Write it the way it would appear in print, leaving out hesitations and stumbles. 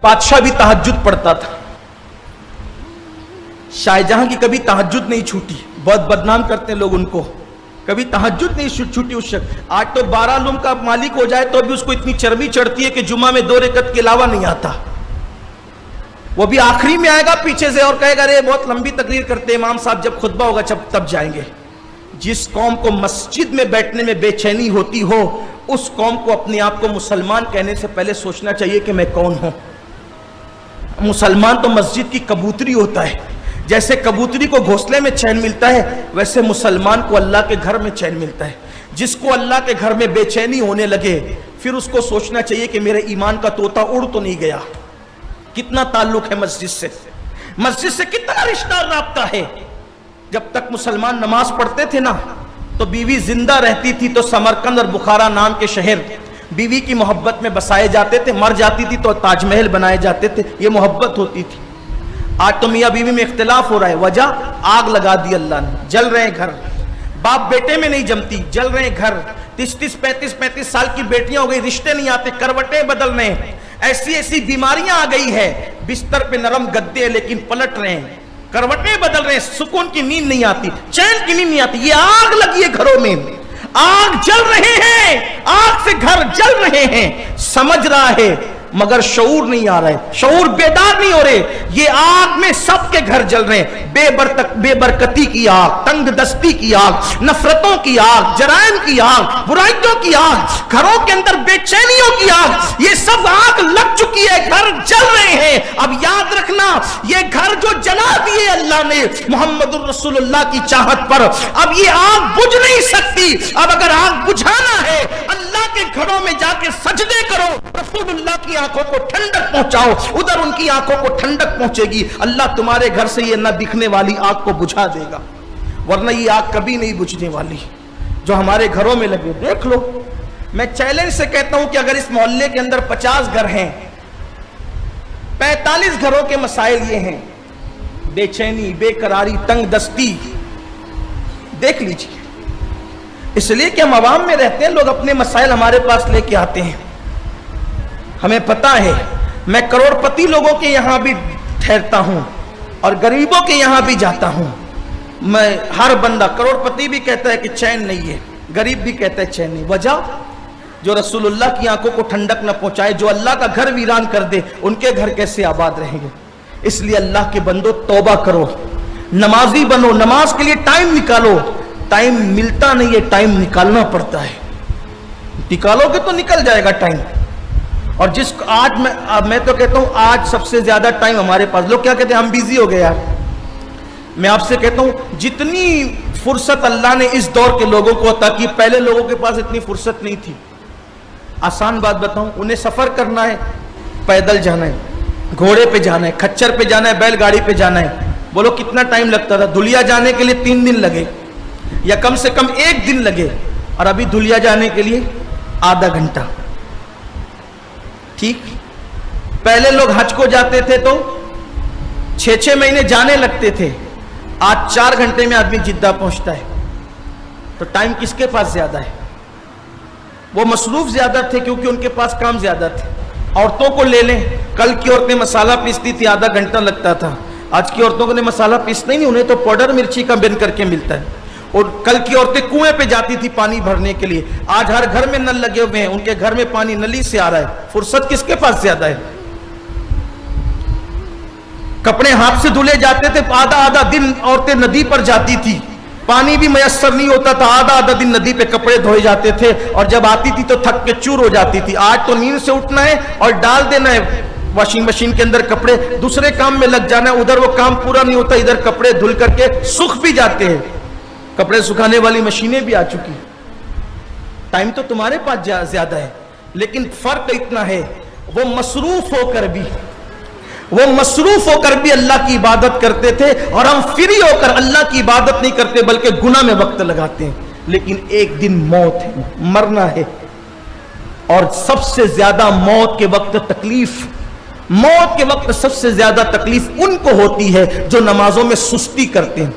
بادشاہ بھی تہجد پڑھتا تھا. شاہجہاں کی کبھی تہجد نہیں چھوٹی, بہت بدنام کرتے ہیں لوگ ان کو, کبھی تہجد نہیں چھوٹی اس شخص. آج تو 12 علوم کا مالک ہو جائے تو بھی اس کو اتنی چربی چڑھتی ہے کہ جمعہ میں 2 رکعت کے علاوہ نہیں آتا. وہ بھی آخری میں آئے گا پیچھے سے اور کہے گا ارے بہت لمبی تقریر کرتے امام صاحب, جب خطبہ ہوگا تب جائیں گے. جس قوم کو مسجد میں بیٹھنے میں بے چینی ہوتی ہو, اس قوم کو اپنے آپ کو مسلمان کہنے سے پہلے سوچنا چاہیے کہ میں کون ہوں. مسلمان تو مسجد کی کبوتری ہوتا ہے. جیسے کبوتری کو گھونسلے میں چین ملتا ہے, ویسے مسلمان کو اللہ کے گھر میں چین ملتا ہے. جس کو اللہ کے گھر میں بے چینی ہونے لگے, پھر اس کو سوچنا چاہیے کہ میرے ایمان کا طوطا اڑ تو نہیں گیا. کتنا تعلق ہے مسجد سے, مسجد سے کتنا رشتہ رابطہ ہے. جب تک مسلمان نماز پڑھتے تھے نا, تو بیوی زندہ رہتی تھی تو سمرقند اور بخارا نام کے شہر بیوی کی محبت میں بسائے جاتے تھے, مر جاتی تھی تو تاج محل بنائے جاتے تھے. یہ محبت ہوتی تھی. آج تو میاں بیوی میں اختلاف ہو رہا ہے. وجہ آگ لگا دی اللہ نے, جل رہے ہیں گھر. باپ بیٹے میں نہیں جمتی, جل رہے ہیں گھر. 30 35 سال کی بیٹیاں ہو گئی, رشتے نہیں آتے, کروٹیں بدل رہے ہیں. ایسی بیماریاں آ گئی ہے, بستر پہ نرم گدے لیکن پلٹ رہے ہیں, کروٹیں بدل رہے ہیں, سکون کی نیند نہیں آتی, چین کی نیند نہیں آتی. یہ آگ لگی ہے گھروں میں, آگ جل رہے ہیں, آگ سے گھر جل رہے ہیں. سمجھ رہا ہے مگر شعور نہیں آ رہا ہے, شعور بیدار نہیں ہو رہے. یہ آگ میں سب کے گھر جل رہے ہیں. بے برکتی کی آگ, تنگ دستی کی آگ, نفرتوں کی آگ, جرائم کی آگ, برائیوں کی آگ, گھروں کے اندر بے چینیوں کی آگ, یہ سب آگ لگ چکی ہے, گھر جل رہے ہیں. اب یاد رکھنا, یہ گھر جو جلا دیے اللہ نے محمد الرسول اللہ کی چاہت پر, اب یہ آگ بجھ نہیں سکتی. اب اگر آگ بجھانا ہے, اللہ کے گھروں میں جا کے سجدے کرو, رسول اللہ کی آنکھوں کو ٹھنڈک پہنچاؤ, ادھر ان کی آنکھوں کو ٹھنڈک پہنچے گی. اللہ تمہارے گھر سے یہ نہ دکھنے والی آگ کو بجھا دے گا, ورنہ یہ آگ کبھی نہیں بجھنے والی جو ہمارے گھروں میں لگے. دیکھ لو, میں چیلنج سے کہتا ہوں کہ اگر اس محلے کے اندر 50 گھر ہیں, 45 گھروں کے مسائل یہ ہیں, بے چینی, بے قراری, تنگ دستی. دیکھ لیجیے, اس لیے کہ ہم عوام میں رہتے ہیں, لوگ اپنے مسائل ہمارے پاس لے کے آتے ہیں. ہمیں پتا ہے, میں کروڑ پتی لوگوں کے یہاں بھی ٹھہرتا ہوں اور غریبوں کے یہاں بھی جاتا ہوں. میں ہر بندہ, کروڑ پتی بھی کہتا ہے کہ چین نہیں ہے, غریب بھی کہتا ہے چین نہیں. وجہ, جو رسول اللہ کی آنکھوں کو ٹھنڈک نہ پہنچائے, جو اللہ کا گھر ویران کر دے, ان کے گھر کیسے آباد رہیں گے. اس لیے اللہ کے بندو توبہ کرو, نمازی بنو, نماز کے لیے ٹائم نکالو. ٹائم ملتا نہیں ہے, ٹائم نکالنا پڑتا ہے. نکالو گے تو نکل جائے گا ٹائم. اور جس آج میں تو کہتا ہوں, آج سب سے زیادہ ٹائم ہمارے پاس. لوگ کیا کہتے ہیں, ہم بیزی ہو گئے یار. میں آپ سے کہتا ہوں, جتنی فرصت اللہ نے اس دور کے لوگوں کو عطا کی, پہلے لوگوں کے پاس اتنی فرصت نہیں تھی. آسان بات بتاؤں, انہیں سفر کرنا ہے, پیدل جانا ہے, گھوڑے پہ جانا ہے, کھچر پہ جانا ہے, بیل گاڑی پہ جانا ہے. بولو کتنا ٹائم لگتا تھا. دھلیا جانے کے لیے 3 دن لگے, یا کم سے کم 1 دن لگے, اور ابھی دھلیا جانے کے لیے آدھا گھنٹہ. ٹھیک, پہلے لوگ حج کو جاتے تھے تو 6 مہینے جانے لگتے تھے, آج 4 گھنٹے میں آدمی جدہ پہنچتا ہے. تو ٹائم کس کے پاس زیادہ ہے؟ وہ مصروف زیادہ تھے کیونکہ ان کے پاس کام زیادہ تھے. عورتوں کو لے لیں, کل کی عورتیں مسالہ پیستی تھی, آدھا گھنٹہ لگتا تھا. آج کی عورتوں کو نے مسالہ پیسنا ہی نہیں, انہیں تو پاؤڈر مرچی کا بن کر کے ملتا ہے. اور کل کی عورتیں کنویں پہ جاتی تھی پانی بھرنے کے لیے, آج ہر گھر میں نل لگے ہوئے ہیں, ان کے گھر میں پانی نلی سے آ رہا ہے. فرصت کس کے پاس زیادہ ہے؟ کپڑے ہاتھ سے دھلے جاتے تھے, آدھا دن عورتیں ندی پر جاتی تھی, پانی بھی میسر نہیں ہوتا تھا, آدھا دن ندی پہ کپڑے دھوئے جاتے تھے, اور جب آتی تھی تو تھک کے چور ہو جاتی تھی. آج تو نیند سے اٹھنا ہے اور ڈال دینا ہے واشنگ مشین کے اندر کپڑے, دوسرے کام میں لگ جانا ہے, ادھر وہ کام پورا نہیں ہوتا, ادھر کپڑے دھل کر کے سوکھ بھی جاتے ہیں. کپڑے سکھانے والی مشینیں بھی آ چکی. ٹائم تو تمہارے پاس زیادہ ہے, لیکن فرق اتنا ہے, وہ مصروف ہو کر بھی اللہ کی عبادت کرتے تھے, اور ہم فری ہو کر اللہ کی عبادت نہیں کرتے بلکہ گناہ میں وقت لگاتے ہیں. لیکن ایک دن موت ہے, مرنا ہے, اور سب سے زیادہ موت کے وقت سب سے زیادہ تکلیف ان کو ہوتی ہے جو نمازوں میں سستی کرتے ہیں.